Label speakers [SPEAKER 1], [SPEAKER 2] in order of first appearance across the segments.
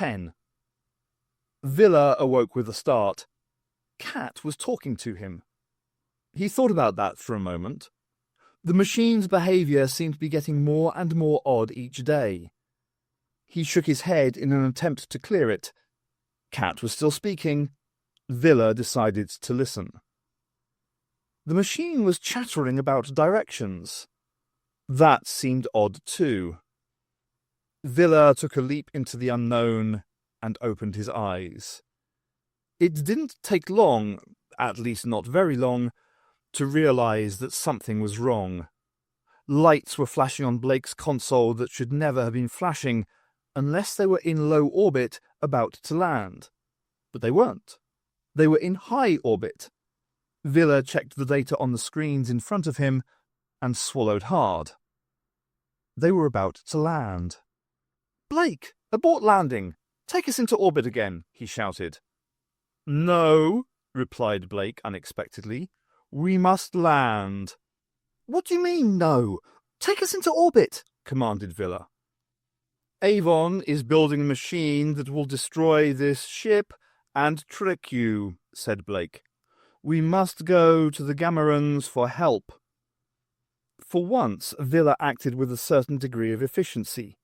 [SPEAKER 1] 10. Villa awoke with a start. Cat was talking to him. He thought about that for a moment. The machine's behaviour seemed to be getting more and more odd each day. He shook his head in an attempt to clear it. Cat was still speaking. Villa decided to listen. The machine was chattering about directions. That seemed odd too. Villa took a leap into the unknown and opened his eyes. It didn't take long, at least not very long, to realise that something was wrong. Lights were flashing on Blake's console that should never have been flashing unless they were in low orbit about to land. But they weren't. They were in high orbit. Villa checked the data on the screens in front of him and swallowed hard. They were about to land. "Blake, abort landing! Take us into orbit again," he shouted. "No," replied Blake unexpectedly. "We must land." "What do you mean, no? Take us into orbit," commanded Villa. "Avon is building a machine that will destroy this ship and trick you," said Blake. "We must go to the Gamorreans for help." For once, Villa acted with a certain degree of efficiency.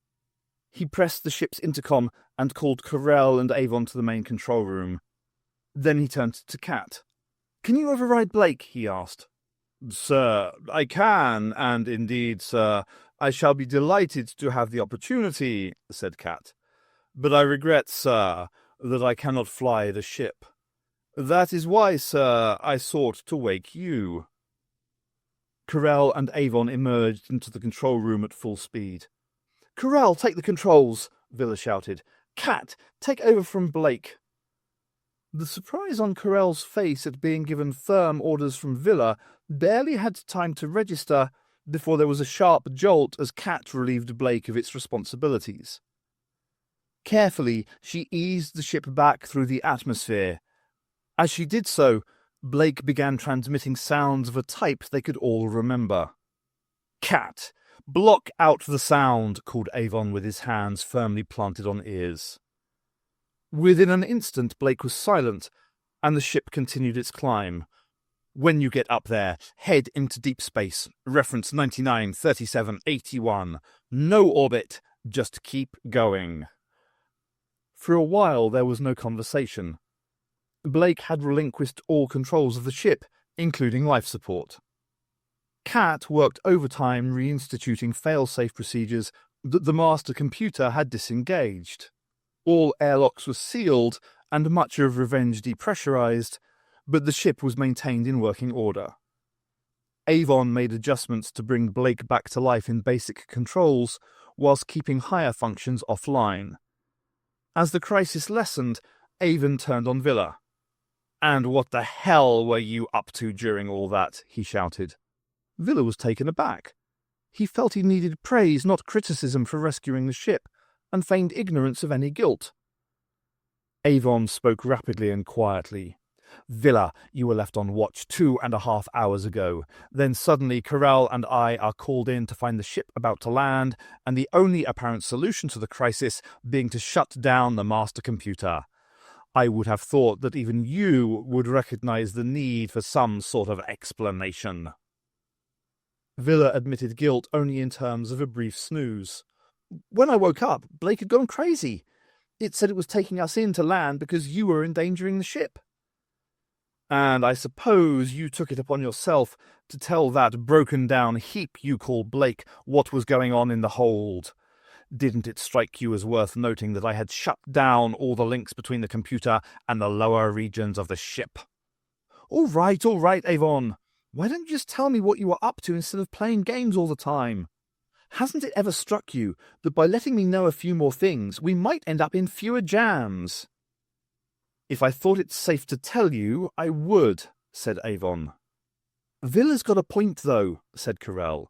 [SPEAKER 1] He pressed the ship's intercom and called Corell and Avon to the main control room. Then he turned to Cat. "Can you override Blake?" he asked. "Sir, I can, and indeed, sir, I shall be delighted to have the opportunity," said Cat. "But I regret, sir, that I cannot fly the ship. That is why, sir, I sought to wake you." Corell and Avon emerged into the control room at full speed. "Corell, take the controls," Villa shouted. "Cat, take over from Blake." The surprise on Corell's face at being given firm orders from Villa barely had time to register before there was a sharp jolt as Cat relieved Blake of its responsibilities. Carefully, she eased the ship back through the atmosphere. As she did so, Blake began transmitting sounds of a type they could all remember. "Cat, block out the sound," called Avon with his hands firmly planted on ears. Within an instant, Blake was silent, and the ship continued its climb. "When you get up there, head into deep space. Reference 993781. No orbit. Just keep going." For a while there was no conversation. Blake had relinquished all controls of the ship, including life support. Cat worked overtime reinstituting fail-safe procedures that the master computer had disengaged. All airlocks were sealed and much of Revenge depressurized, but the ship was maintained in working order. Avon made adjustments to bring Blake back to life in basic controls, whilst keeping higher functions offline. As the crisis lessened, Avon turned on Villa. "And what the hell were you up to during all that?" he shouted. Villa was taken aback. He felt he needed praise, not criticism, for rescuing the ship, and feigned ignorance of any guilt. Avon spoke rapidly and quietly. "Villa, you were left on watch 2.5 hours ago. Then suddenly Corell and I are called in to find the ship about to land, and the only apparent solution to the crisis being to shut down the master computer. I would have thought that even you would recognize the need for some sort of explanation." Villa admitted guilt only in terms of a brief snooze. "When I woke up, Blake had gone crazy. It said it was taking us in to land because you were endangering the ship." "And I suppose you took it upon yourself to tell that broken-down heap you call Blake what was going on in the hold. Didn't it strike you as worth noting that I had shut down all the links between the computer and the lower regions of the ship?" All right, Avon. Why don't you just tell me what you were up to instead of playing games all the time? Hasn't it ever struck you that by letting me know a few more things, we might end up in fewer jams?" "If I thought it safe to tell you, I would," said Avon. "Villa's got a point, though," said Corell.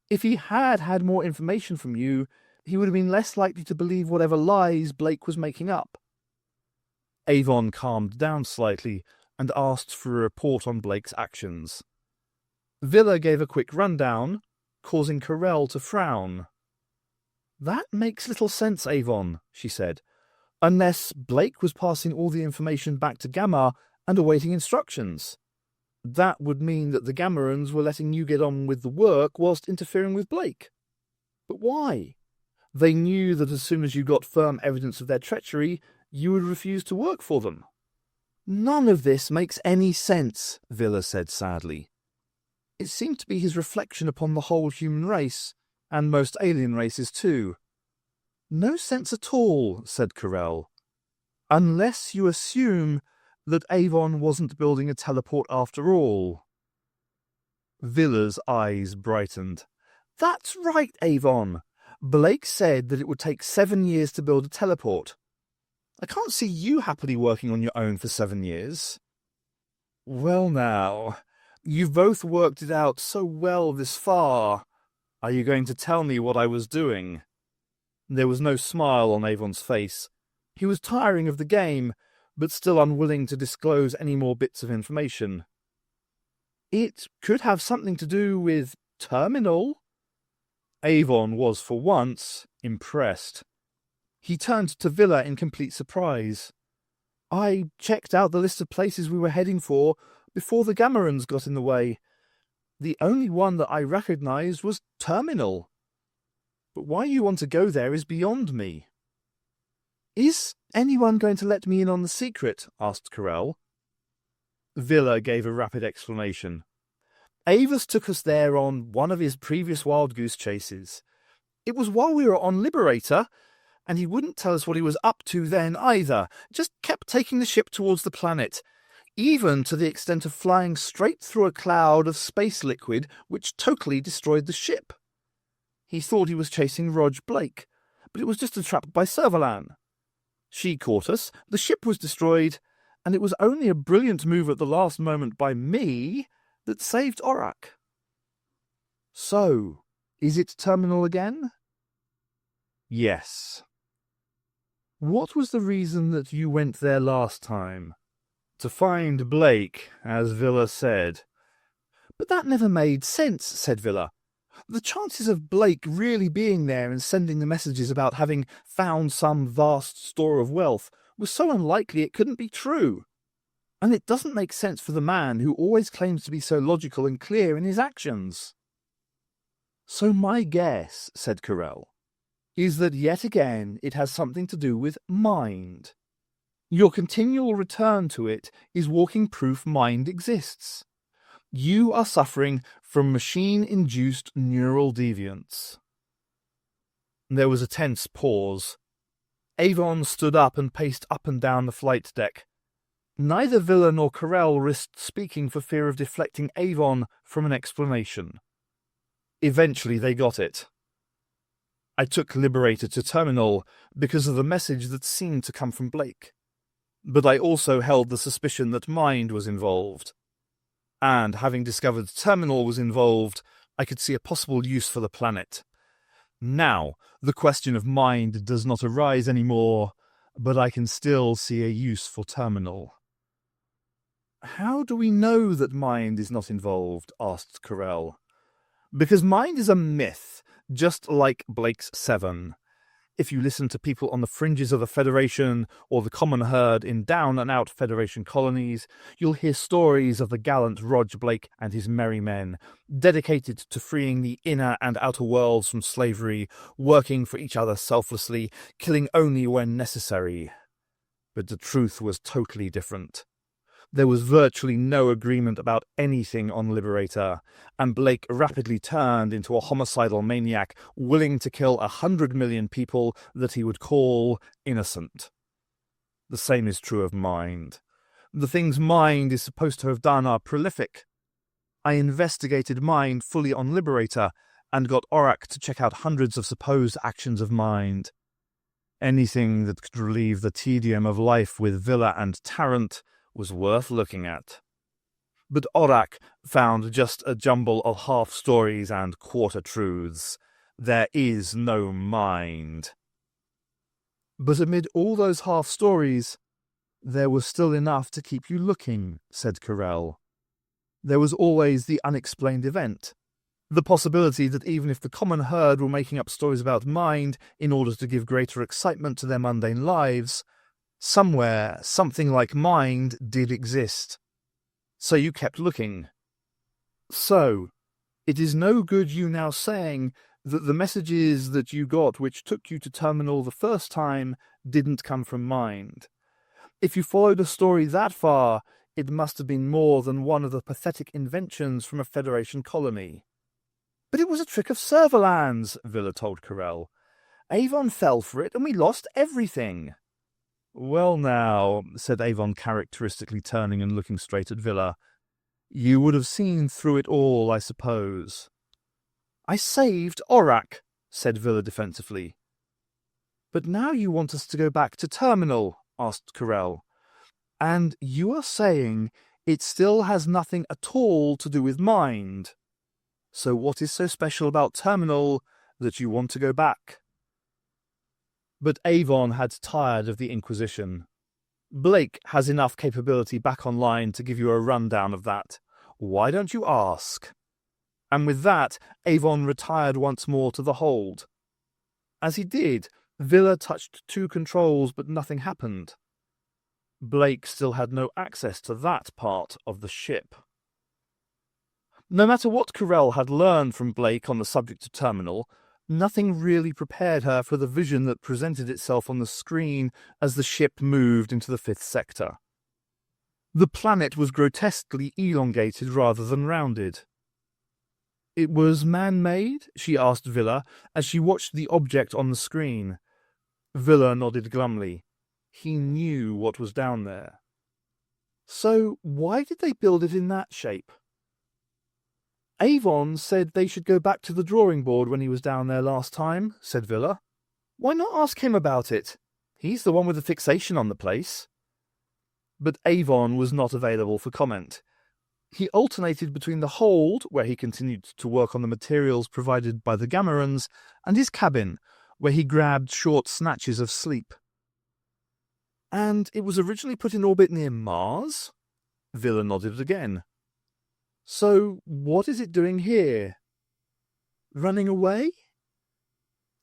[SPEAKER 1] "If he had had more information from you, he would have been less likely to believe whatever lies Blake was making up." Avon calmed down slightly and asked for a report on Blake's actions. Villa gave a quick rundown, causing Corell to frown. "That makes little sense, Avon," she said. Unless Blake was passing all the information back to Gamma and awaiting instructions. That would mean that the Gammarans were letting you get on with the work whilst interfering with Blake. But why? They knew that as soon as you got firm evidence of their treachery, you would refuse to work for them. None of this makes any sense, Villa said sadly. It seemed to be his reflection upon the whole human race, and most alien races too. No sense at all, said Carell. Unless you assume that Avon wasn't building a teleport after all. Villa's eyes brightened. That's right, Avon. Blake said that it would take 7 years to build a teleport. I can't see you happily working on your own for 7 years. Well now, you've both worked it out so well this far. Are you going to tell me what I was doing? There was no smile on Avon's face. He was tiring of the game, but still unwilling to disclose any more bits of information. It could have something to do with Terminal. Avon was, for once, impressed. He turned to Villa in complete surprise. I checked out the list of places we were heading for before the Gammarans got in the way. The only one that I recognized was Terminal. But why you want to go there is beyond me. Is anyone going to let me in on the secret? Asked Carell. Villa gave a rapid explanation. Avis took us there on one of his previous wild goose chases. It was while we were on Liberator, and he wouldn't tell us what he was up to then either, just kept taking the ship towards the planet, even to the extent of flying straight through a cloud of space liquid which totally destroyed the ship. He thought he was chasing Rog Blake, but it was just a trap by Servalan. She caught us, the ship was destroyed, and it was only a brilliant move at the last moment by me that saved Aurak. So, is it Terminal again? Yes. What was the reason that you went there last time? To find Blake, as Villa said. But that never made sense, said Villa. The chances of Blake really being there and sending the messages about having found some vast store of wealth was so unlikely it couldn't be true. And it doesn't make sense for the man who always claims to be so logical and clear in his actions. So my guess, said Carell, is that yet again it has something to do with mind. Your continual return to it is walking proof mind exists. You are suffering from machine-induced neural deviance. There was a tense pause. Avon stood up and paced up and down the flight deck. Neither Villa nor Carell risked speaking for fear of deflecting Avon from an explanation. Eventually they got it. I took Liberator to Terminal because of the message that seemed to come from Blake. But I also held the suspicion that Mind was involved. And having discovered Terminal was involved, I could see a possible use for the planet. Now, the question of Mind does not arise anymore, but I can still see a use for Terminal. How do we know that Mind is not involved? Asked Carell. Because Mind is a myth, just like Blake's Seven. If you listen to people on the fringes of the Federation or the common herd in down-and-out Federation colonies, you'll hear stories of the gallant Rog Blake and his merry men, dedicated to freeing the inner and outer worlds from slavery, working for each other selflessly, killing only when necessary. But the truth was totally different. There was virtually no agreement about anything on Liberator, and Blake rapidly turned into a homicidal maniac willing to kill 100 million people that he would call innocent. The same is true of Mind. The things Mind is supposed to have done are prolific. I investigated Mind fully on Liberator and got Aurak to check out hundreds of supposed actions of Mind. Anything that could relieve the tedium of life with Villa and Tarrant was worth looking at. But Aurak found just a jumble of half-stories and quarter-truths. There is no Mind. But amid all those half-stories, there was still enough to keep you looking, said Carell. There was always the unexplained event. The possibility that even if the common herd were making up stories about Mind in order to give greater excitement to their mundane lives, Somewhere, something like mind did exist. So you kept looking. So, it is no good you now saying that the messages that you got which took you to Terminal the first time didn't come from mind. If you followed a story that far, it must have been more than one of the pathetic inventions from a Federation colony. But it was a trick of Servalan's, Villa told Carell. Avon fell for it and we lost everything. Well now, said Avon characteristically turning and looking straight at Villa, you would have seen through it all, I suppose. I saved Aurak, said Villa defensively. But now you want us to go back to Terminal, asked Carell. And you are saying it still has nothing at all to do with mind. So what is so special about Terminal that you want to go back? But Avon had tired of the Inquisition. Blake has enough capability back online to give you a rundown of that. Why don't you ask? And with that, Avon retired once more to the hold. As he did, Villa touched 2 controls, but nothing happened. Blake still had no access to that part of the ship. No matter what Carell had learned from Blake on the subject of Terminal, nothing really prepared her for the vision that presented itself on the screen as the ship moved into the 5th sector. The planet was grotesquely elongated rather than rounded. It was man-made? She asked Villa as she watched the object on the screen. Villa nodded glumly. He knew what was down there. So why did they build it in that shape? Avon said they should go back to the drawing board when he was down there last time, said Villa. Why not ask him about it? He's the one with the fixation on the place. But Avon was not available for comment. He alternated between the hold, where he continued to work on the materials provided by the Gamorans, and his cabin, where he grabbed short snatches of sleep. And it was originally put in orbit near Mars? Villa nodded again. So what is it doing here? Running away?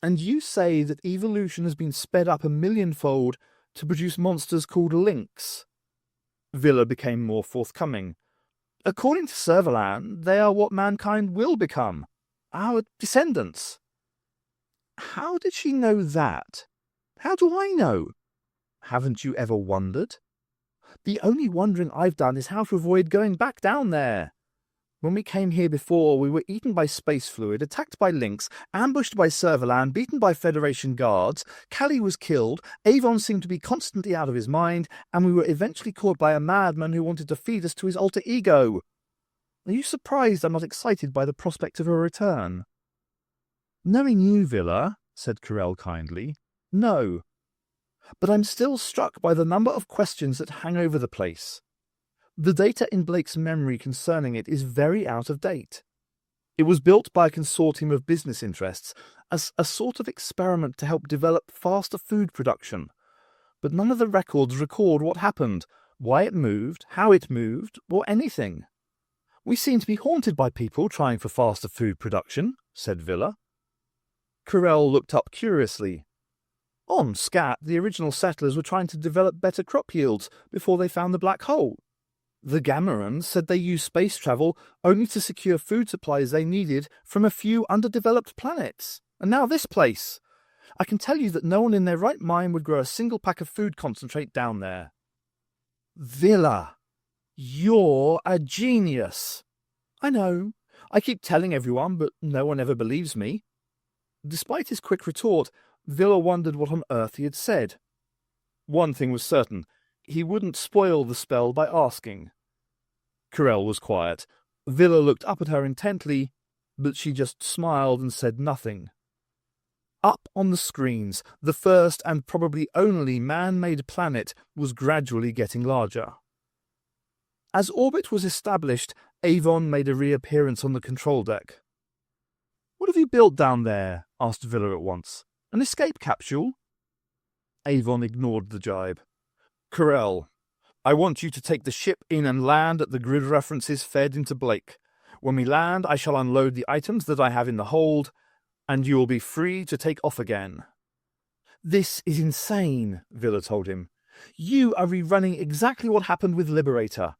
[SPEAKER 1] And you say that evolution has been sped up 1,000,000-fold to produce monsters called lynx? Villa became more forthcoming. According to Servalan, they are what mankind will become, our descendants. How did she know that? How do I know? Haven't you ever wondered? The only wondering I've done is how to avoid going back down there. When we came here before, we were eaten by space fluid, attacked by lynx, ambushed by Servalan, beaten by Federation guards, Callie was killed, Avon seemed to be constantly out of his mind, and we were eventually caught by a madman who wanted to feed us to his alter ego. Are you surprised I'm not excited by the prospect of a return? Knowing you, Villa, said Carell kindly, no. But I'm still struck by the number of questions that hang over the place. The data in Blake's memory concerning it is very out of date. It was built by a consortium of business interests as a sort of experiment to help develop faster food production. But none of the records record what happened, why it moved, how it moved, or anything. We seem to be haunted by people trying for faster food production, said Villa. Carell looked up curiously. On Scat, the original settlers were trying to develop better crop yields before they found the black hole. The Gamorans said they used space travel only to secure food supplies they needed from a few underdeveloped planets. And now this place. I can tell you that no one in their right mind would grow a single pack of food concentrate down there. Villa, you're a genius. I know. I keep telling everyone, but no one ever believes me. Despite his quick retort, Villa wondered what on earth he had said. One thing was certain. He wouldn't spoil the spell by asking. Carell was quiet. Villa looked up at her intently, but she just smiled and said nothing. Up on the screens, the first and probably only man-made planet was gradually getting larger. As orbit was established, Avon made a reappearance on the control deck. "What have you built down there?" asked Villa at once. "An escape capsule?" Avon ignored the jibe. "Carell, I want you to take the ship in and land at the grid references fed into Blake. When we land, I shall unload the items that I have in the hold, and you will be free to take off again." "This is insane," Villa told him. You are rerunning exactly what happened with Liberator.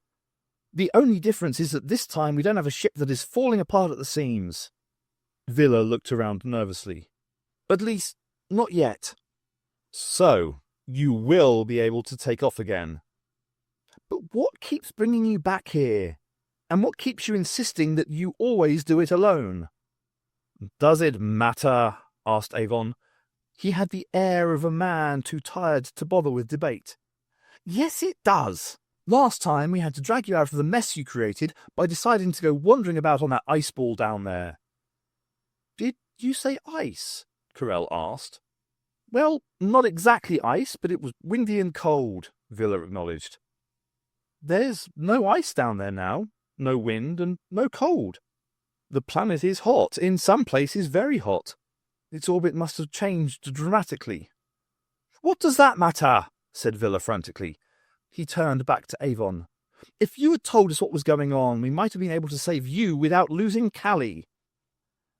[SPEAKER 1] The only difference is that this time we don't have a ship that is falling apart at the seams." Villa looked around nervously. "At least, not yet." "So, you will be able to take off again." "But what keeps bringing you back here? And what keeps you insisting that you always do it alone?" "Does it matter?" asked Avon. He had the air of a man too tired to bother with debate. "Yes, it does. Last time we had to drag you out of the mess you created by deciding to go wandering about on that ice ball down there." "Did you say ice?" Carell asked. "Well, not exactly ice, but it was windy and cold," Villa acknowledged. "There's no ice down there now, no wind and no cold. The planet is hot, in some places very hot. Its orbit must have changed dramatically." "What does that matter?" said Villa frantically. He turned back to Avon. "If you had told us what was going on, we might have been able to save you without losing Callie."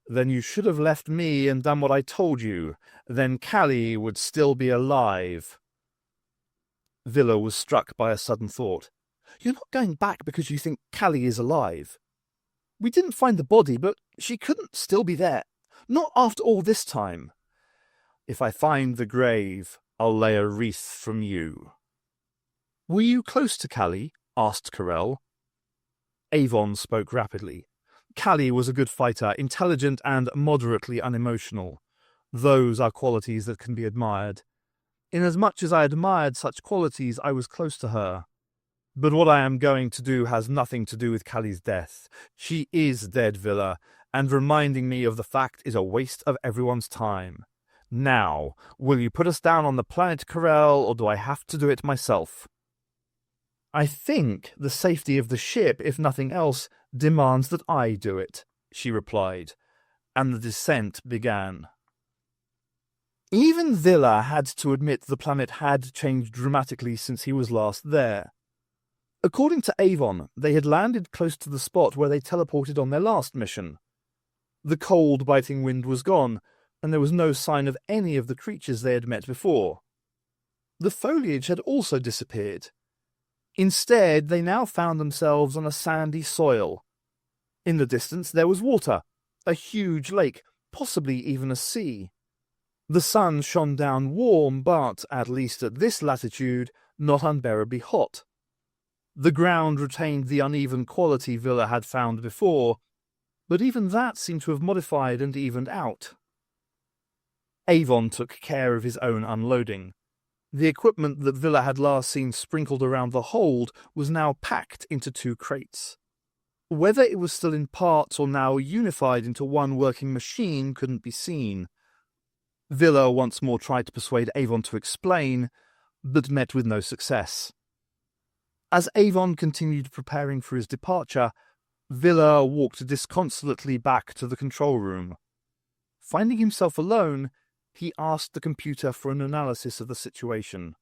[SPEAKER 1] "Then you should have left me and done what I told you. Then Callie would still be alive." Villa was struck by a sudden thought. "You're not going back because you think Callie is alive. We didn't find the body, but she couldn't still be there. Not after all this time." "If I find the grave, I'll lay a wreath from you." "Were you close to Callie?" asked Carell. Avon spoke rapidly. Callie was a good fighter, intelligent and moderately unemotional. Those are qualities that can be admired. Inasmuch as I admired such qualities, I was close to her. But what I am going to do has nothing to do with Callie's death. She is dead, Villa, and reminding me of the fact is a waste of everyone's time. Now, will you put us down on the planet Carell, or do I have to do it myself?" "I think the safety of the ship, if nothing else, demands that I do it," she replied, and the descent began. Even Villa had to admit the planet had changed dramatically since he was last there. According to Avon, they had landed close to the spot where they teleported on their last mission. The cold, biting wind was gone, and there was no sign of any of the creatures they had met before. The foliage had also disappeared. Instead, they now found themselves on a sandy soil. In the distance there was water, a huge lake, possibly even a sea. The sun shone down warm, but, at least at this latitude, not unbearably hot. The ground retained the uneven quality Villa had found before, but even that seemed to have modified and evened out. Avon took care of his own unloading. The equipment that Villa had last seen sprinkled around the hold was now packed into 2 crates. Whether it was still in parts or now unified into one working machine couldn't be seen. Villa once more tried to persuade Avon to explain, but met with no success. As Avon continued preparing for his departure, Villa walked disconsolately back to the control room. Finding himself alone, he asked the computer for an analysis of the situation.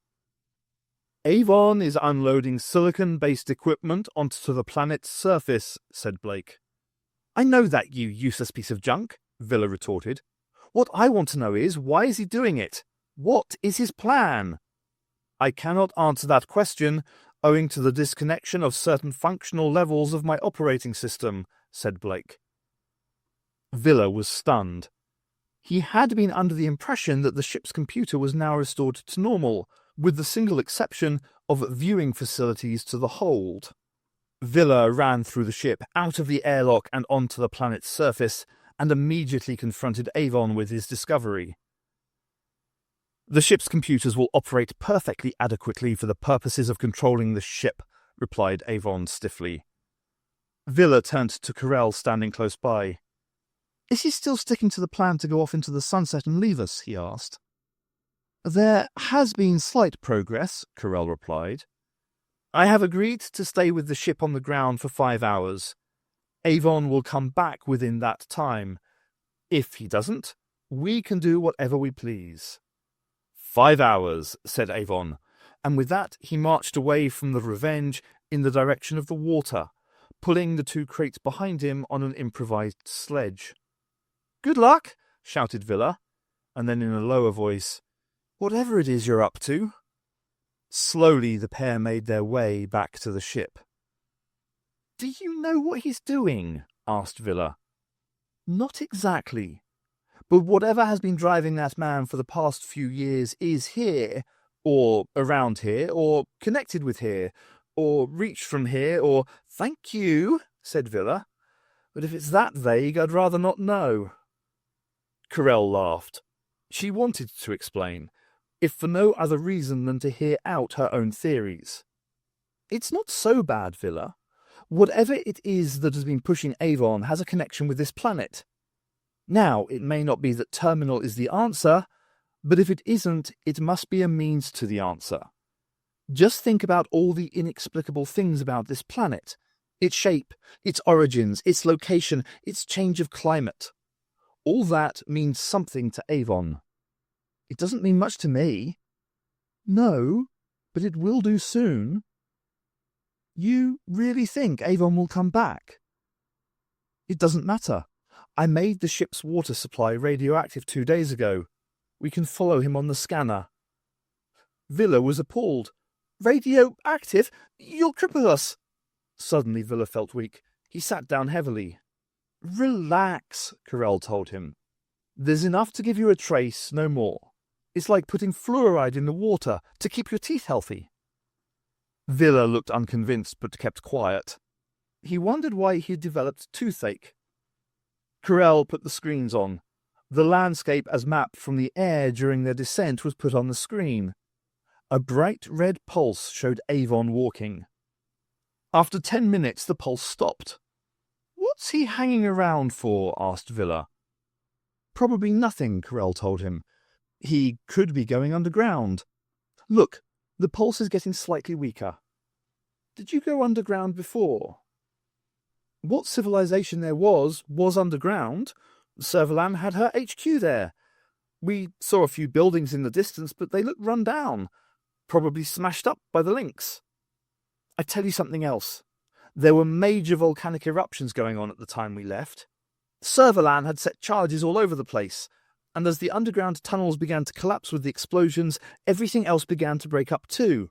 [SPEAKER 1] "Avon is unloading silicon-based equipment onto the planet's surface," said Blake. "I know that, you useless piece of junk," Villa retorted. "What I want to know is, why is he doing it? What is his plan?" "I cannot answer that question, owing to the disconnection of certain functional levels of my operating system," said Blake. Villa was stunned. He had been under the impression that the ship's computer was now restored to normal, with the single exception of viewing facilities to the hold. Villa ran through the ship, out of the airlock and onto the planet's surface, and immediately confronted Avon with his discovery. "The ship's computers will operate perfectly adequately for the purposes of controlling the ship," replied Avon stiffly. Villa turned to Carell standing close by. "Is he still sticking to the plan to go off into the sunset and leave us?" he asked. "There has been slight progress," Carell replied. "I have agreed to stay with the ship on the ground for 5 hours. Avon will come back within that time. If he doesn't, we can do whatever we please." 5 hours, said Avon, and with that he marched away from the Revenge in the direction of the water, pulling the 2 crates behind him on an improvised sledge. "Good luck!" shouted Villa, and then in a lower voice, "Whatever it is you're up to." Slowly the pair made their way back to the ship. "Do you know what he's doing?" asked Villa. "Not exactly. But whatever has been driving that man for the past few years is here, or around here, or connected with here, or reached from here, or—" "Thank you," said Villa. "But if it's that vague, I'd rather not know." Carell laughed. She wanted to explain, if for no other reason than to hear out her own theories. "It's not so bad, Villa. Whatever it is that has been pushing Avon has a connection with this planet. Now, it may not be that terminal is the answer, but if it isn't, it must be a means to the answer. Just think about all the inexplicable things about this planet. Its shape, its origins, its location, its change of climate. All that means something to Avon." "It doesn't mean much to me." "No, but it will do soon." "You really think Avon will come back?" "It doesn't matter. I made the ship's water supply radioactive 2 days ago. We can follow him on the scanner." Villa was appalled. "Radioactive? You'll cripple us." Suddenly Villa felt weak. He sat down heavily. "Relax," Carell told him. "There's enough to give you a trace, no more. It's like putting fluoride in the water to keep your teeth healthy." Villa looked unconvinced but kept quiet. He wondered why he had developed toothache. Carell put the screens on. The landscape as mapped from the air during their descent was put on the screen. A bright red pulse showed Avon walking. After 10 minutes the pulse stopped. "What's he hanging around for?" asked Villa. "Probably nothing," Carell told him. "He could be going underground. Look, the pulse is getting slightly weaker." "Did you go underground before?" "What civilization there was underground. Servalan had her HQ there. We saw a few buildings in the distance, but they looked run down, probably smashed up by the Lynx. I tell you something else. There were major volcanic eruptions going on at the time we left. Servalan had set charges all over the place, and as the underground tunnels began to collapse with the explosions, everything else began to break up too."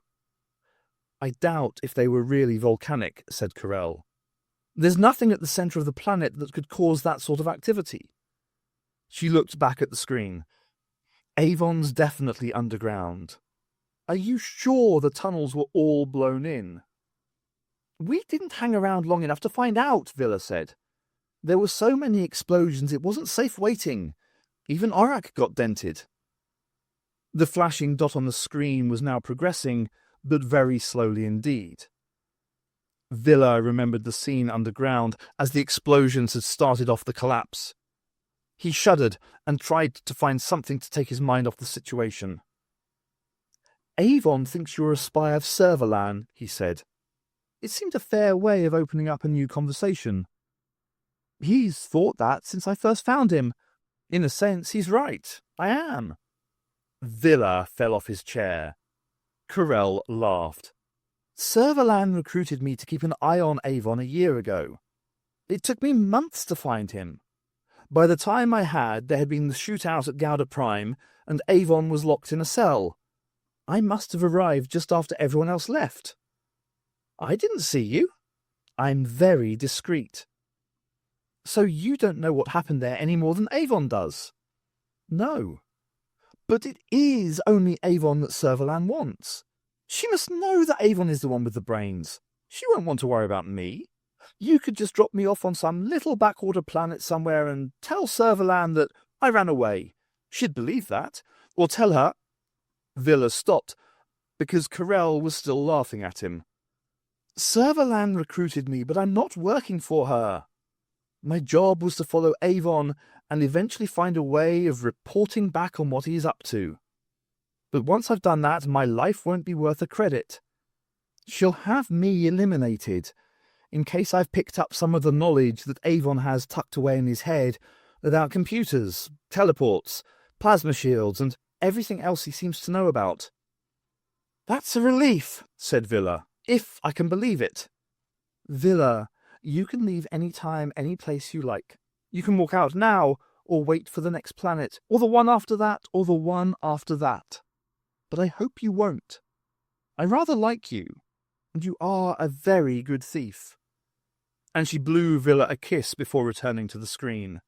[SPEAKER 1] "I doubt if they were really volcanic," said Carell. "There's nothing at the centre of the planet that could cause that sort of activity." She looked back at the screen. "Avon's definitely underground. Are you sure the tunnels were all blown in?" "We didn't hang around long enough to find out," Villa said. "There were so many explosions it wasn't safe waiting. Even Aurak got dented." The flashing dot on the screen was now progressing, but very slowly indeed. Villa remembered the scene underground as the explosions had started off the collapse. He shuddered and tried to find something to take his mind off the situation. "Avon thinks you're a spy of Servalan," he said. It seemed a fair way of opening up a new conversation. "He's thought that since I first found him. In a sense, he's right. I am." Villa fell off his chair. Carell laughed. "Servalan recruited me to keep an eye on Avon a year ago. It took me months to find him. By the time I had, there had been the shootout at Gouda Prime, and Avon was locked in a cell. I must have arrived just after everyone else left. I didn't see you. I'm very discreet." "So you don't know what happened there any more than Avon does?" "No." "But it is only Avon that Servalan wants. She must know that Avon is the one with the brains. She won't want to worry about me. You could just drop me off on some little backwater planet somewhere and tell Servalan that I ran away. She'd believe that. Or tell her—" Villa stopped, because Carell was still laughing at him. "Servalan recruited me, but I'm not working for her. My job was to follow Avon and eventually find a way of reporting back on what he is up to. But once I've done that, my life won't be worth a credit. She'll have me eliminated, in case I've picked up some of the knowledge that Avon has tucked away in his head about computers, teleports, plasma shields, and everything else he seems to know about." "That's a relief," said Villa, "if I can believe it." "Villa, you can leave any time, any place you like. You can walk out now, or wait for the next planet, or the one after that, or the one after that. But I hope you won't. I rather like you, and you are a very good thief." And she blew Villa a kiss before returning to the screen.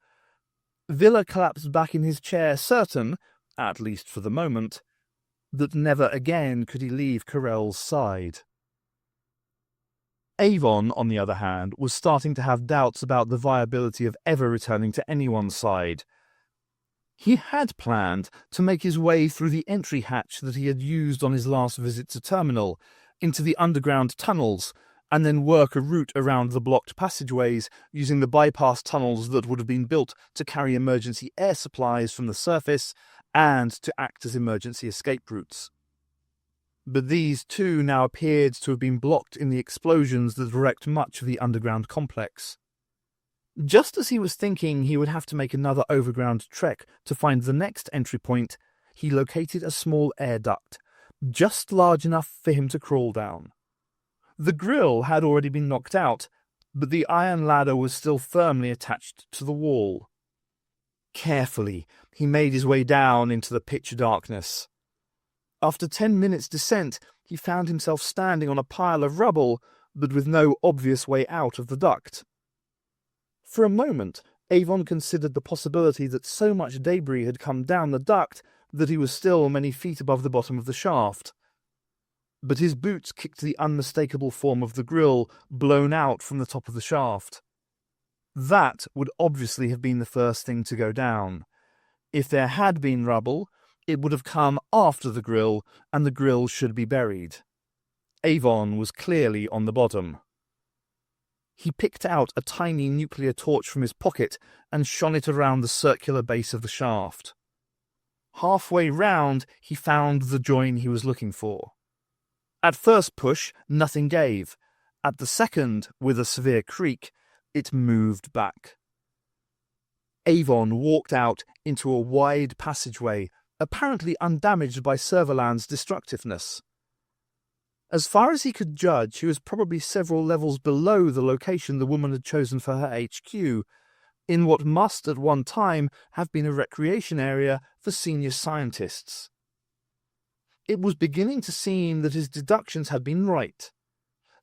[SPEAKER 1] Villa collapsed back in his chair, certain, at least for the moment, that never again could he leave Carell's side. Avon, on the other hand, was starting to have doubts about the viability of ever returning to anyone's side. He had planned to make his way through the entry hatch that he had used on his last visit to Terminal, into the underground tunnels, and then work a route around the blocked passageways using the bypass tunnels that would have been built to carry emergency air supplies from the surface and to act as emergency escape routes. But these too now appeared to have been blocked in the explosions that wrecked much of the underground complex. Just as he was thinking he would have to make another overground trek to find the next entry point, he located a small air duct, just large enough for him to crawl down. The grill had already been knocked out, but the iron ladder was still firmly attached to the wall. Carefully, he made his way down into the pitch darkness. After 10 minutes' descent, he found himself standing on a pile of rubble, but with no obvious way out of the duct. For a moment, Avon considered the possibility that so much debris had come down the duct that he was still many feet above the bottom of the shaft. But his boots kicked the unmistakable form of the grill blown out from the top of the shaft. That would obviously have been the first thing to go down. If there had been rubble, it would have come after the grill, and the grill should be buried. Avon was clearly on the bottom. He picked out a tiny nuclear torch from his pocket and shone it around the circular base of the shaft. Halfway round, he found the join he was looking for. At first push, nothing gave. At the second, with a severe creak, it moved back. Avon walked out into a wide passageway, apparently undamaged by Serverland's destructiveness. As far as he could judge, he was probably several levels below the location the woman had chosen for her HQ, in what must at one time have been a recreation area for senior scientists. It was beginning to seem that his deductions had been right.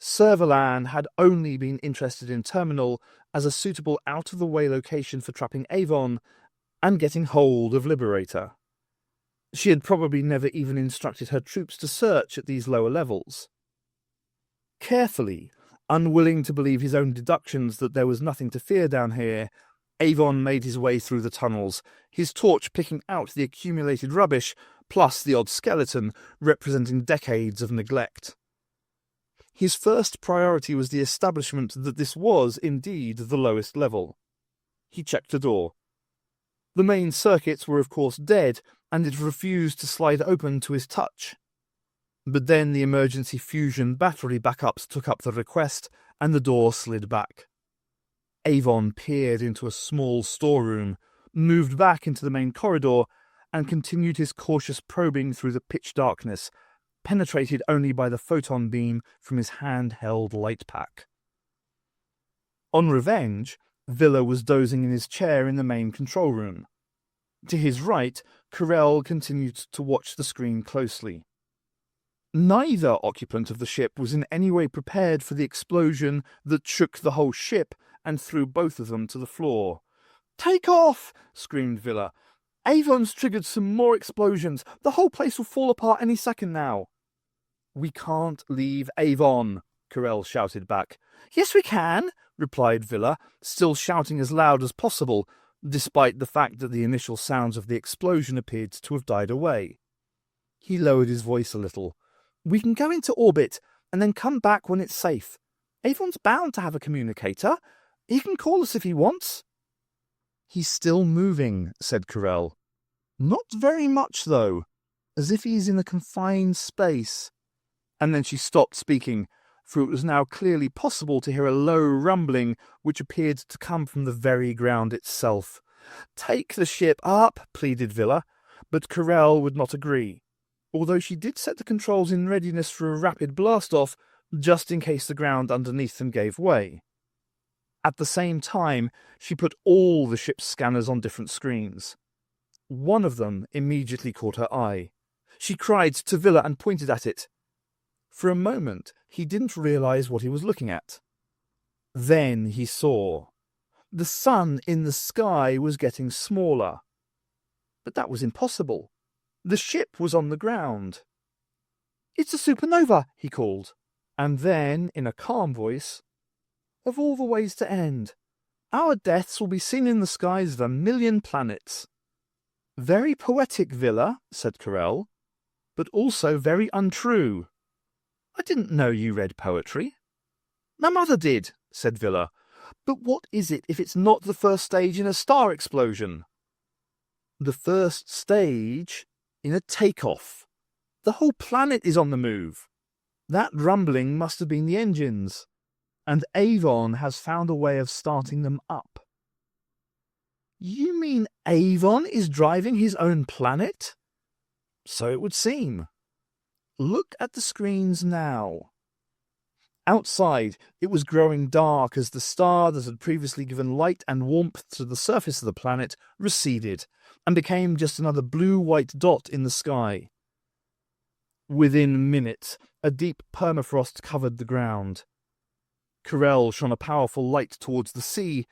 [SPEAKER 1] Serverland had only been interested in Terminal as a suitable out-of-the-way location for trapping Avon and getting hold of Liberator. She had probably never even instructed her troops to search at these lower levels. Carefully, unwilling to believe his own deductions that there was nothing to fear down here, Avon made his way through the tunnels, his torch picking out the accumulated rubbish, plus the odd skeleton representing decades of neglect. His first priority was the establishment that this was indeed the lowest level. He checked the door. The main circuits were of course dead, and it refused to slide open to his touch. But then the emergency fusion battery backups took up the request, and the door slid back. Avon peered into a small storeroom, moved back into the main corridor, and continued his cautious probing through the pitch darkness, penetrated only by the photon beam from his hand-held light pack. On Revenge, Villa was dozing in his chair in the main control room. To his right, Carell continued to watch the screen closely. Neither occupant of the ship was in any way prepared for the explosion that shook the whole ship and threw both of them to the floor. "Take off!" screamed Villa. "Avon's triggered some more explosions. The whole place will fall apart any second now." "We can't leave Avon," Carell shouted back. "Yes, we can," replied Villa, still shouting as loud as possible, despite the fact that the initial sounds of the explosion appeared to have died away. He lowered his voice a little. "We can go into orbit, and then come back when it's safe. Avon's bound to have a communicator. He can call us if he wants." "He's still moving," said Carell. "Not very much, though. As if he's in a confined space." And then she stopped speaking, for it was now clearly possible to hear a low rumbling which appeared to come from the very ground itself. "Take the ship up," pleaded Villa, but Carell would not agree, although she did set the controls in readiness for a rapid blast-off, just in case the ground underneath them gave way. At the same time, she put all the ship's scanners on different screens. One of them immediately caught her eye. She cried to Villa and pointed at it. For a moment, he didn't realize what he was looking at. Then he saw. The sun in the sky was getting smaller. But that was impossible. The ship was on the ground. "It's a supernova," he called. And then, in a calm voice, "Of all the ways to end, our deaths will be seen in the skies of 1,000,000 planets." "Very poetic, Villa," said Carell, "but also very untrue. I didn't know you read poetry." "My mother did," said Villa. "But what is it if it's not the first stage in a star explosion?" "The first stage in a takeoff. The whole planet is on the move. That rumbling must have been the engines, and Avon has found a way of starting them up." "You mean Avon is driving his own planet?" "So it would seem. Look at the screens now." Outside, it was growing dark as the star that had previously given light and warmth to the surface of the planet receded and became just another blue-white dot in the sky. Within minutes, a deep permafrost covered the ground. Carell shone a powerful light towards the sea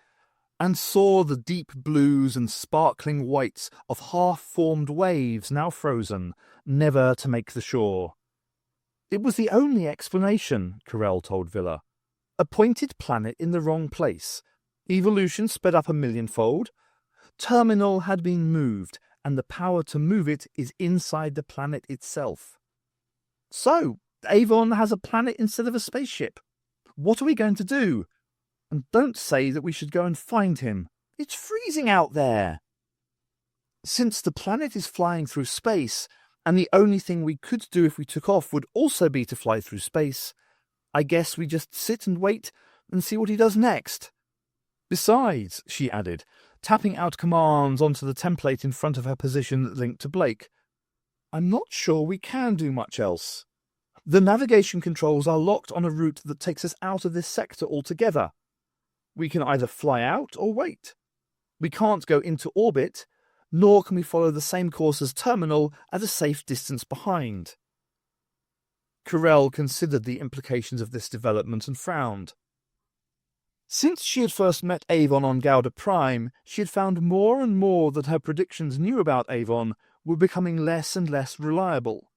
[SPEAKER 1] and saw the deep blues and sparkling whites of half-formed waves now frozen, never to make the shore. It was the only explanation, Carell told Villa. A pointed planet in the wrong place. Evolution sped up 1,000,000-fold. Terminal had been moved, and the power to move it is inside the planet itself. "So, Avon has a planet instead of a spaceship. What are we going to do? And don't say that we should go and find him. It's freezing out there." "Since the planet is flying through space, and the only thing we could do if we took off would also be to fly through space, I guess we just sit and wait and see what he does next. Besides," she added, tapping out commands onto the template in front of her position that linked to Blake, "I'm not sure we can do much else. The navigation controls are locked on a route that takes us out of this sector altogether. We can either fly out or wait. We can't go into orbit, nor can we follow the same course as Terminal at a safe distance behind." Carell considered the implications of this development and frowned. Since she had first met Avon on Gouda Prime, she had found more and more that her predictions knew about Avon were becoming less and less reliable.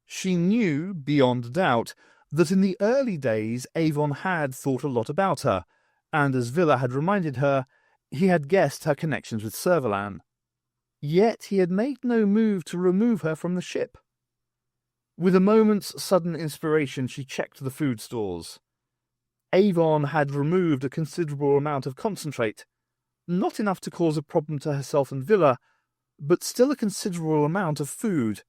[SPEAKER 1] She knew, beyond doubt, that in the early days Avon had thought a lot about her, and as Villa had reminded her, he had guessed her connections with Servalan. Yet he had made no move to remove her from the ship. With a moment's sudden inspiration, she checked the food stores. Avon had removed a considerable amount of concentrate, not enough to cause a problem to herself and Villa, but still a considerable amount of food.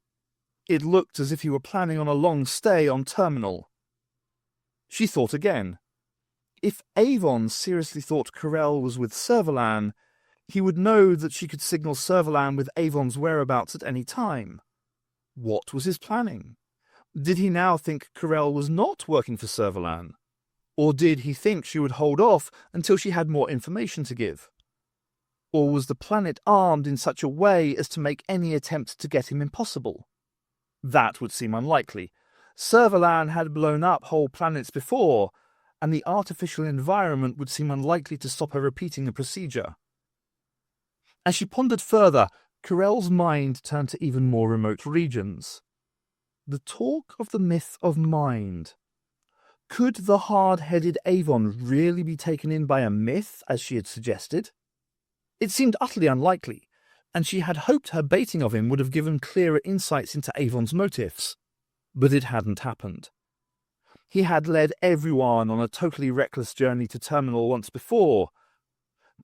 [SPEAKER 1] It looked as if he were planning on a long stay on Terminal. She thought again. If Avon seriously thought Carell was with Servalan, he would know that she could signal Servalan with Avon's whereabouts at any time. What was his planning? Did he now think Carell was not working for Servalan? Or did he think she would hold off until she had more information to give? Or was the planet armed in such a way as to make any attempt to get him impossible? That would seem unlikely. Servalan had blown up whole planets before, and the artificial environment would seem unlikely to stop her repeating the procedure. As she pondered further, Carell's mind turned to even more remote regions. The talk of the myth of mind. Could the hard-headed Avon really be taken in by a myth, as she had suggested? It seemed utterly unlikely, and she had hoped her baiting of him would have given clearer insights into Avon's motives. But it hadn't happened. He had led everyone on a totally reckless journey to Terminal once before.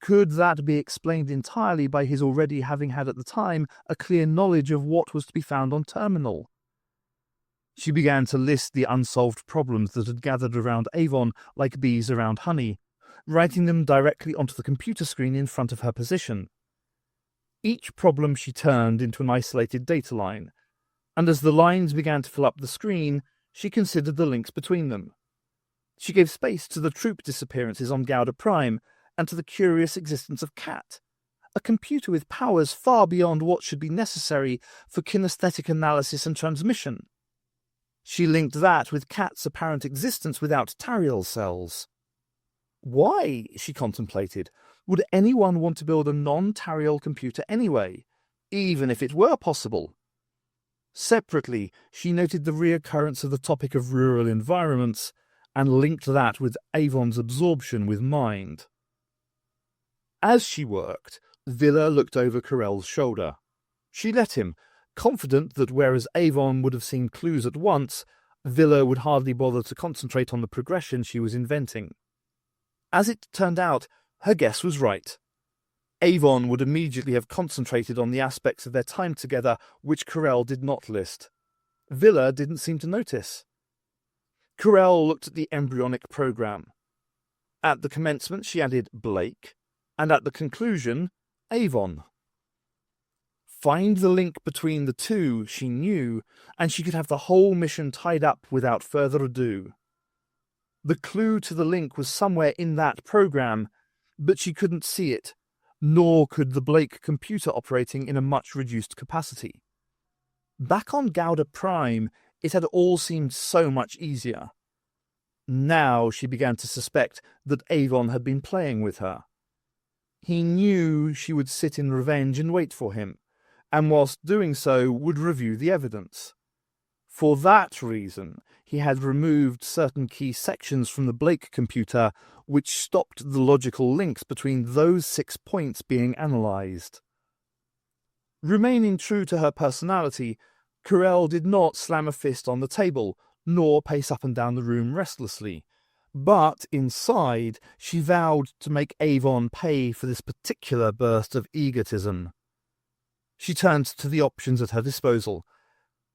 [SPEAKER 1] Could that be explained entirely by his already having had at the time a clear knowledge of what was to be found on Terminal? She began to list the unsolved problems that had gathered around Avon like bees around honey, writing them directly onto the computer screen in front of her position. Each problem she turned into an isolated data line, and as the lines began to fill up the screen, she considered the links between them. She gave space to the troop disappearances on Gouda Prime and to the curious existence of Cat, a computer with powers far beyond what should be necessary for kinesthetic analysis and transmission. She linked that with Kat's apparent existence without Tariel cells. Why, she contemplated, would anyone want to build a non-Tariel computer anyway, even if it were possible? Separately, she noted the reoccurrence of the topic of rural environments and linked that with Avon's absorption with mind. As she worked, Villa looked over Carell's shoulder. She let him, confident that whereas Avon would have seen clues at once, Villa would hardly bother to concentrate on the progression she was inventing. As it turned out, her guess was right. Avon would immediately have concentrated on the aspects of their time together which Carell did not list. Villa didn't seem to notice. Carell looked at the embryonic program. At the commencement she added Blake, and at the conclusion, Avon. Find the link between the two, she knew, and she could have the whole mission tied up without further ado. The clue to the link was somewhere in that program, but she couldn't see it, nor could the Blake computer operating in a much reduced capacity. Back on Gouda Prime, it had all seemed so much easier. Now she began to suspect that Avon had been playing with her. He knew she would sit in revenge and wait for him, and whilst doing so would review the evidence. For that reason, he had removed certain key sections from the Blake computer which stopped the logical links between those 6 points being analysed. Remaining true to her personality, Carell did not slam a fist on the table, nor pace up and down the room restlessly. But inside, she vowed to make Avon pay for this particular burst of egotism. She turned to the options at her disposal.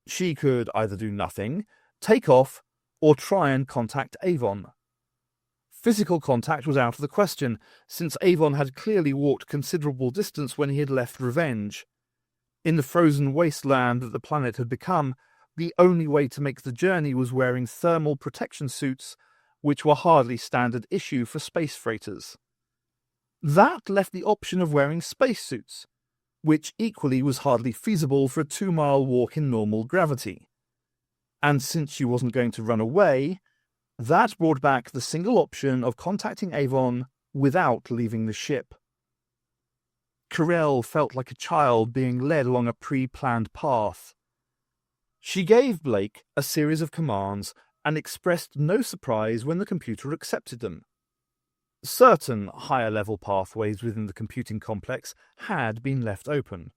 [SPEAKER 1] She could either do nothing, take off, or try and contact Avon. Physical contact was out of the question, since Avon had clearly walked considerable distance when he had left Revenge. In the frozen wasteland that the planet had become, the only way to make the journey was wearing thermal protection suits, which were hardly standard issue for space freighters. That left the option of wearing spacesuits, which equally was hardly feasible for a 2-mile walk in normal gravity. And since she wasn't going to run away, that brought back the single option of contacting Avon without leaving the ship. Carell felt like a child being led along a pre-planned path. She gave Blake a series of commands and expressed no surprise when the computer accepted them. Certain higher-level pathways within the computing complex had been left open.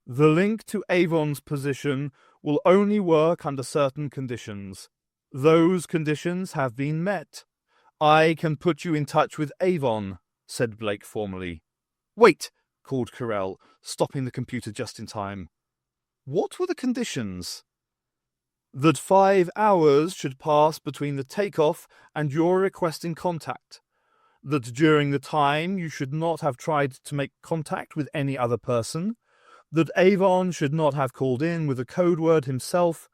[SPEAKER 1] The link to Avon's position will only work under certain conditions. Those conditions have been met. I can put you in touch with Avon, said Blake formally. Wait, called Carell, stopping the computer just in time. What were the conditions? That 5 hours should pass between the takeoff and your requesting contact. That during the time you should not have tried to make contact with any other person. That Avon should not have called in with a code word himself,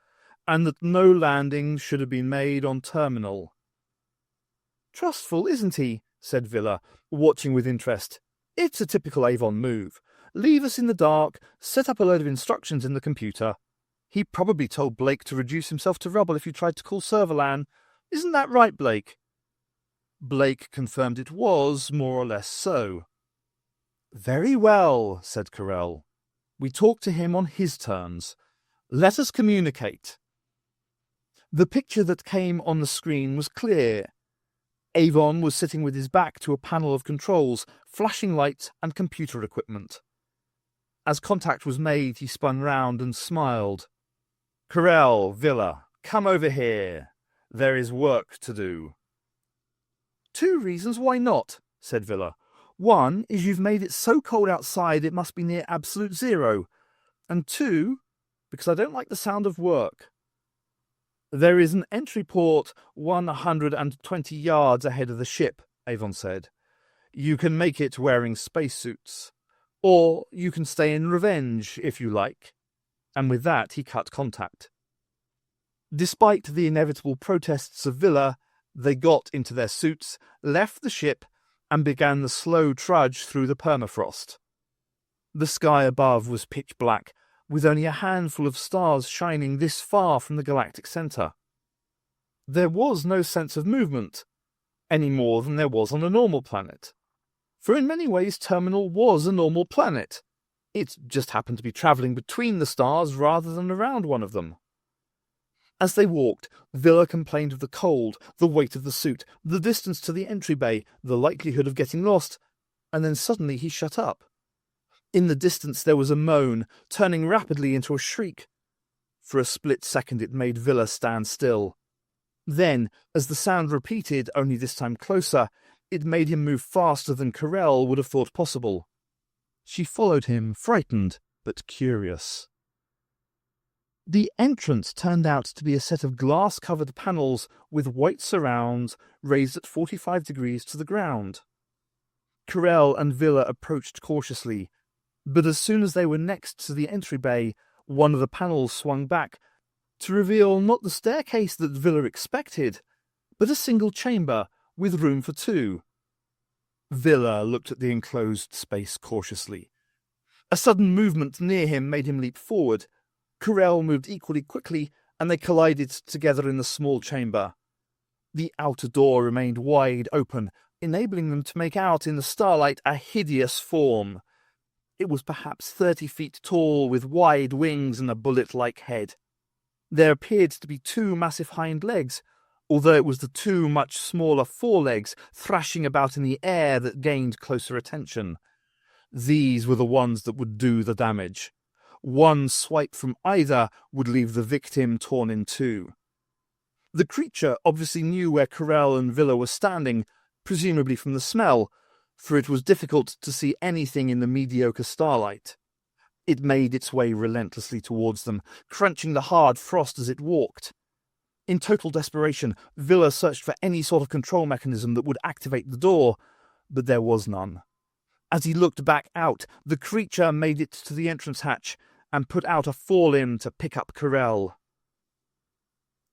[SPEAKER 1] and that no landings should have been made on terminal. Trustful, isn't he? Said Villa, watching with interest. It's a typical Avon move. Leave us in the dark, set up a load of instructions in the computer. He probably told Blake to reduce himself to rubble if you tried to call Serverlan. Isn't that right, Blake? Blake confirmed it was more or less so. Very well, said Carell. We talk to him on his terms. Let us communicate. The picture that came on the screen was clear. Avon was sitting with his back to a panel of controls, flashing lights and computer equipment. As contact was made, he spun round and smiled. Carell, Villa, come over here. There is work to do. 2 reasons why not, said Villa. One is you've made it so cold outside it must be near absolute zero. And 2, because I don't like the sound of work. There is an entry port 120 yards ahead of the ship, Avon said. You can make it wearing spacesuits. Or you can stay in Revenge, if you like. And with that he cut contact. Despite the inevitable protests of Villa, they got into their suits, left the ship, and began the slow trudge through the permafrost. The sky above was pitch black, with only a handful of stars shining this far from the galactic center. There was no sense of movement, any more than there was on a normal planet. For in many ways Terminal was a normal planet. It just happened to be travelling between the stars rather than around one of them. As they walked, Villa complained of the cold, the weight of the suit, the distance to the entry bay, the likelihood of getting lost, and then suddenly he shut up. In the distance there was a moan, turning rapidly into a shriek. For a split second it made Villa stand still. Then, as the sound repeated, only this time closer, it made him move faster than Carell would have thought possible. She followed him, frightened but curious. The entrance turned out to be a set of glass-covered panels with white surrounds raised at 45 degrees to the ground. Carell and Villa approached cautiously, but as soon as they were next to the entry bay, one of the panels swung back to reveal not the staircase that Villa expected, but a single chamber with room for two. Villa looked at the enclosed space cautiously. A sudden movement near him made him leap forward. Carell moved equally quickly, and they collided together in the small chamber. The outer door remained wide open, enabling them to make out in the starlight a hideous form. It was perhaps 30 feet tall, with wide wings and a bullet-like head. There appeared to be two massive hind legs, although it was the two much smaller forelegs thrashing about in the air that gained closer attention. These were the ones that would do the damage. One swipe from either would leave the victim torn in two. The creature obviously knew where Carell and Villa were standing, presumably from the smell, for it was difficult to see anything in the mediocre starlight. It made its way relentlessly towards them, crunching the hard frost as it walked. In total desperation, Villa searched for any sort of control mechanism that would activate the door, but there was none. As he looked back out, the creature made it to the entrance hatch and put out a forelimb to pick up Carell.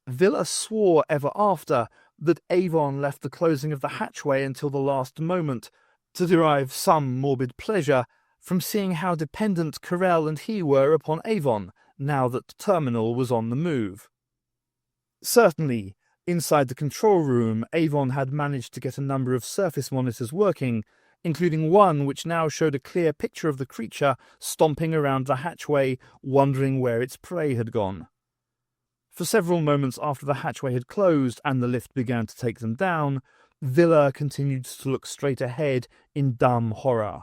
[SPEAKER 1] Villa swore ever after that Avon left the closing of the hatchway until the last moment to derive some morbid pleasure from seeing how dependent Carell and he were upon Avon, now that Terminal was on the move. Certainly, inside the control room, Avon had managed to get a number of surface monitors working, including one which now showed a clear picture of the creature stomping around the hatchway, wondering where its prey had gone. For several moments after the hatchway had closed and the lift began to take them down, Villa continued to look straight ahead in dumb horror.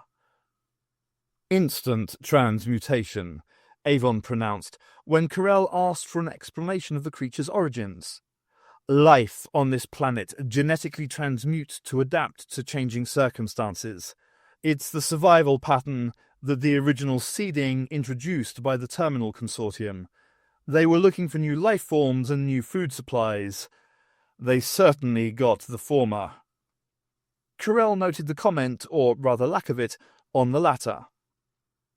[SPEAKER 1] "Instant transmutation," Avon pronounced, when Carell asked for an explanation of the creature's origins. "Life on this planet genetically transmutes to adapt to changing circumstances. It's the survival pattern that the original seeding introduced by the Terminal Consortium. They were looking for new life forms and new food supplies. They certainly got the former." Carell noted the comment, or rather lack of it, on the latter.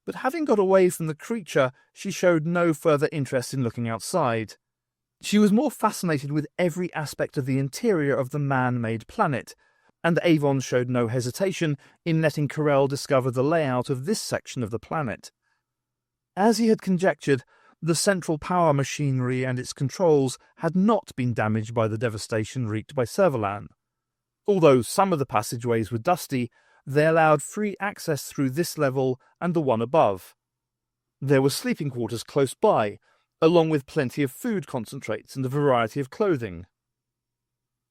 [SPEAKER 1] But having got away from the creature, she showed no further interest in looking outside. She was more fascinated with every aspect of the interior of the man-made planet, and Avon showed no hesitation in letting Carell discover the layout of this section of the planet. As he had conjectured, the central power machinery and its controls had not been damaged by the devastation wreaked by Servalan. Although some of the passageways were dusty, they allowed free access through this level and the one above. There were sleeping quarters close by, along with plenty of food concentrates and a variety of clothing.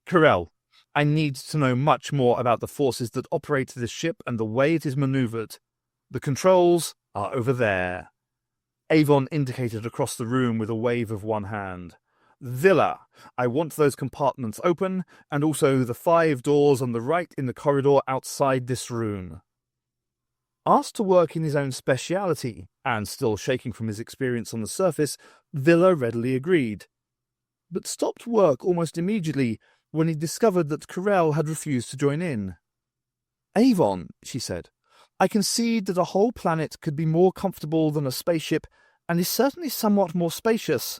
[SPEAKER 1] "Carell, I need to know much more about the forces that operate this ship and the way it is maneuvered. The controls are over there." Avon indicated across the room with a wave of one hand. "Villa, I want those compartments open, and also the 5 doors on the right in the corridor outside this room." Asked to work in his own speciality, and still shaking from his experience on the surface, Villa readily agreed, but stopped work almost immediately when he discovered that Carell had refused to join in. "Avon," she said, "I concede that a whole planet could be more comfortable than a spaceship, and is certainly somewhat more spacious.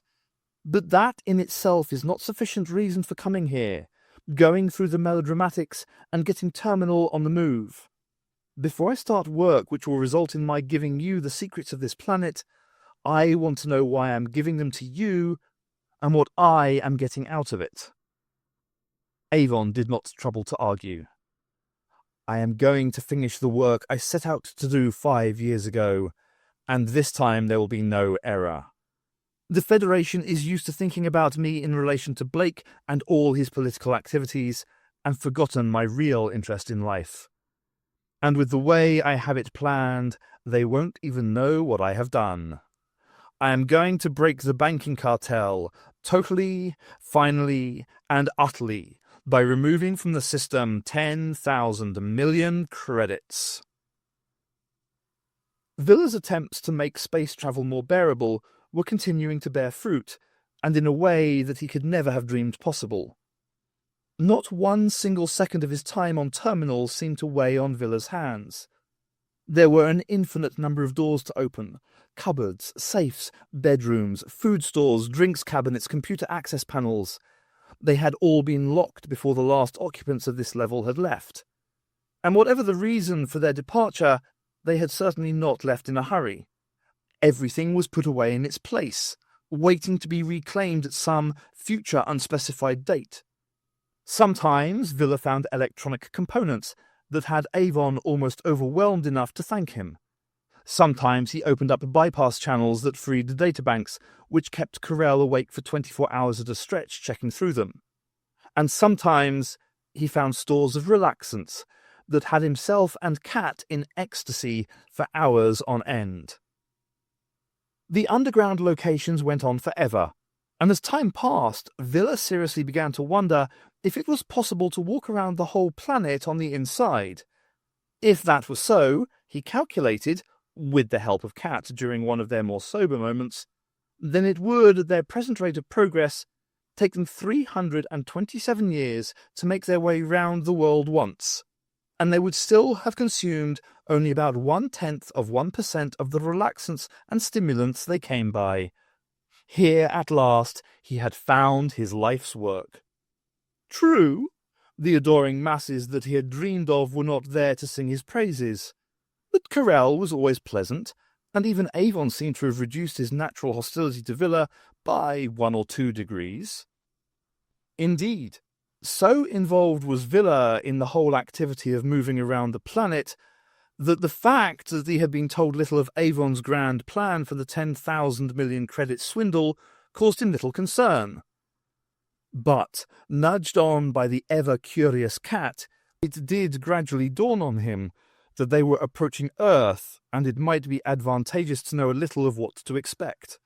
[SPEAKER 1] But that in itself is not sufficient reason for coming here, going through the melodramatics, and getting Terminal on the move. Before I start work which will result in my giving you the secrets of this planet, I want to know why I'm giving them to you and what I am getting out of it." Avon did not trouble to argue. "I am going to finish the work I set out to do 5 years ago, and this time there will be no error. The Federation is used to thinking about me in relation to Blake and all his political activities, and forgotten my real interest in life. And with the way I have it planned, they won't even know what I have done. I am going to break the banking cartel, totally, finally, and utterly, by removing from the system 10,000 million credits." Villa's attempts to make space travel more bearable were continuing to bear fruit, and in a way that he could never have dreamed possible. Not one single second of his time on terminal seemed to weigh on Villa's hands. There were an infinite number of doors to open: cupboards, safes, bedrooms, food stores, drinks cabinets, computer access panels. They had all been locked before the last occupants of this level had left. And whatever the reason for their departure, they had certainly not left in a hurry. Everything was put away in its place, waiting to be reclaimed at some future unspecified date. Sometimes Villa found electronic components that had Avon almost overwhelmed enough to thank him. Sometimes he opened up bypass channels that freed databanks, which kept Carell awake for 24 hours at a stretch checking through them. And sometimes he found stores of relaxants that had himself and Cat in ecstasy for hours on end. The underground locations went on forever, and as time passed, Villa seriously began to wonder if it was possible to walk around the whole planet on the inside. If that was so, he calculated, with the help of Cat during one of their more sober moments, then it would, at their present rate of progress, take them 327 years to make their way round the world once, and they would still have consumed only about 0.1% of the relaxants and stimulants they came by. Here, at last, he had found his life's work. True, the adoring masses that he had dreamed of were not there to sing his praises, but Carell was always pleasant, and even Avon seemed to have reduced his natural hostility to Villa by 1 or 2 degrees. Indeed, so involved was Villa in the whole activity of moving around the planet that the fact that he had been told little of Avon's grand plan for the 10,000 million credit swindle caused him little concern. But, nudged on by the ever-curious Cat, it did gradually dawn on him that they were approaching Earth, and it might be advantageous to know a little of what to expect.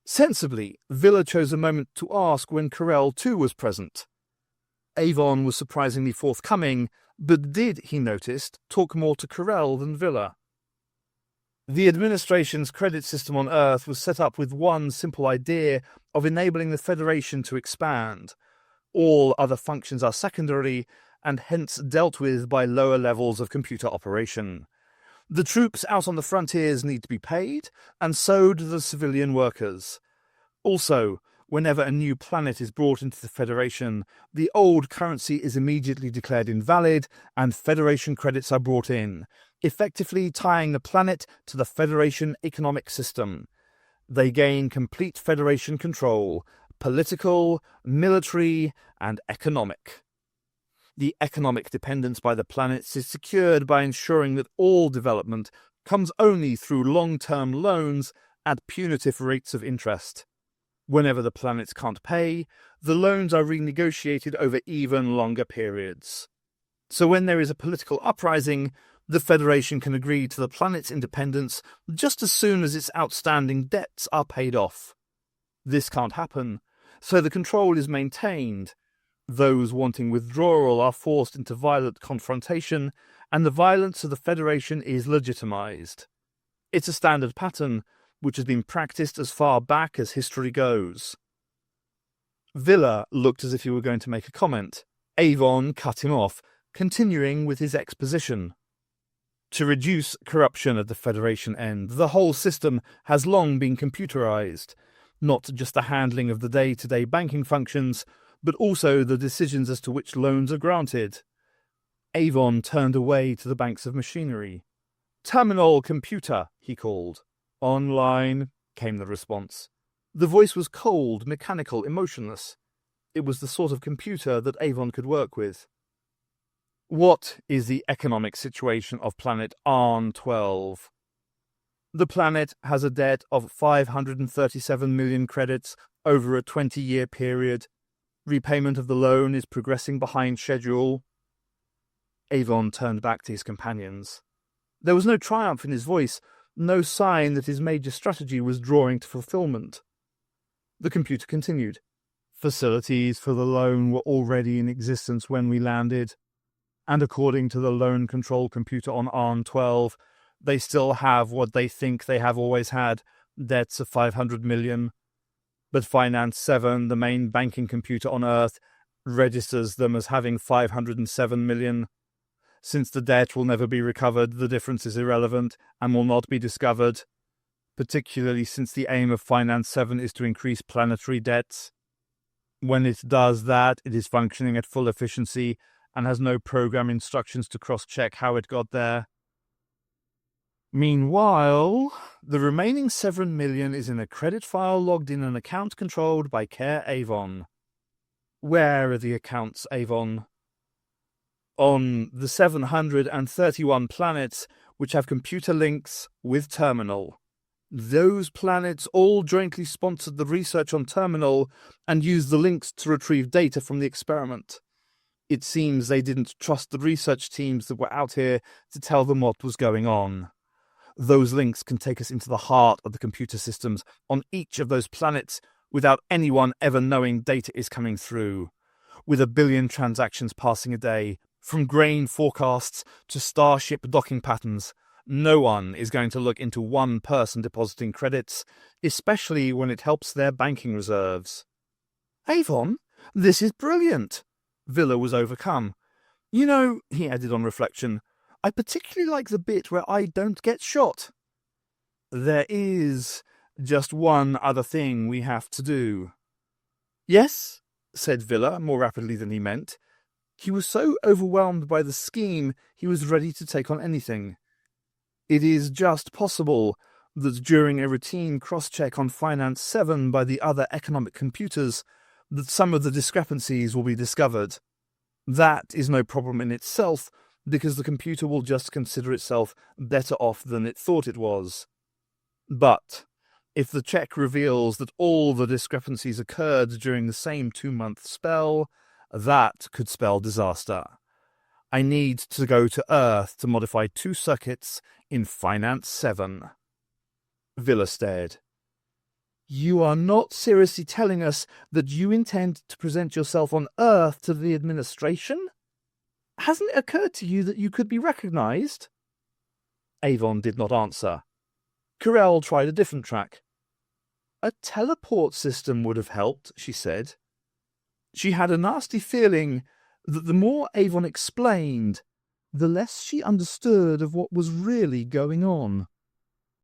[SPEAKER 1] Sensibly, Villa chose a moment to ask when Carell too was present. Avon was surprisingly forthcoming, but did, he noticed, talk more to Carell than Villa. The administration's credit system on Earth was set up with one simple idea of enabling the Federation to expand. All other functions are secondary, and hence dealt with by lower levels of computer operation. The troops out on the frontiers need to be paid, and so do the civilian workers. Also, whenever a new planet is brought into the Federation, the old currency is immediately declared invalid, and Federation credits are brought in, effectively tying the planet to the Federation economic system. They gain complete Federation control, political, military, and economic. The economic dependence by the planets is secured by ensuring that all development comes only through long-term loans at punitive rates of interest. Whenever the planets can't pay, the loans are renegotiated over even longer periods. So when there is a political uprising, the Federation can agree to the planet's independence just as soon as its outstanding debts are paid off. This can't happen, so the control is maintained. Those wanting withdrawal are forced into violent confrontation, and the violence of the Federation is legitimized. It's a standard pattern, which has been practiced as far back as history goes. Villa looked as if he were going to make a comment. Avon cut him off, continuing with his exposition. To reduce corruption at the Federation end, the whole system has long been computerized, not just the handling of the day-to-day banking functions, but also the decisions as to which loans are granted. Avon turned away to the banks of machinery. Terminal computer, he called. Online. came the response. The voice was cold, mechanical, emotionless. It was the sort of computer that Avon could work with. What is the economic situation of planet Arn-12? The planet has a debt of 537 million credits over a 20-year period. Repayment of the loan is progressing behind schedule. Avon turned back to his companions. There was no triumph in his voice, no sign that his major strategy was drawing to fulfillment. The computer continued. Facilities for the loan were already in existence when we landed, and according to the loan control computer on Arn-12, they still have what they think they have always had, debts of 500 million. But Finance 7, the main banking computer on Earth, registers them as having 507 million. Since the debt will never be recovered, the difference is irrelevant and will not be discovered, particularly since the aim of Finance 7 is to increase planetary debts. When it does that, it is functioning at full efficiency and has no program instructions to cross-check how it got there. Meanwhile, the remaining 7 million is in a credit file logged in an account controlled by Care Avon. Where are the accounts, Avon? On the 731 planets which have computer links with Terminal. Those planets all jointly sponsored the research on Terminal and used the links to retrieve data from the experiment. It seems they didn't trust the research teams that were out here to tell them what was going on. Those links can take us into the heart of the computer systems on each of those planets without anyone ever knowing data is coming through. With 1 billion transactions passing a day, from grain forecasts to starship docking patterns, no one is going to look into one person depositing credits, especially when it helps their banking reserves. Avon, this is brilliant. Villa was overcome. You know, he added on reflection, I particularly like the bit where I don't get shot. There is just one other thing we have to do. Yes, said Villa, more rapidly than he meant. He was so overwhelmed by the scheme, he was ready to take on anything. It is just possible that during a routine cross-check on Finance 7 by the other economic computers, that some of the discrepancies will be discovered. That is no problem in itself, because the computer will just consider itself better off than it thought it was. But if the check reveals that all the discrepancies occurred during the same 2-month spell, that could spell disaster. I need to go to Earth to modify 2 circuits in Finance 7. Villa stared. You are not seriously telling us that you intend to present yourself on Earth to the administration? Hasn't it occurred to you that you could be recognized? Avon did not answer. Carell tried a different track. A teleport system would have helped, she said. She had a nasty feeling that the more Avon explained, the less she understood of what was really going on.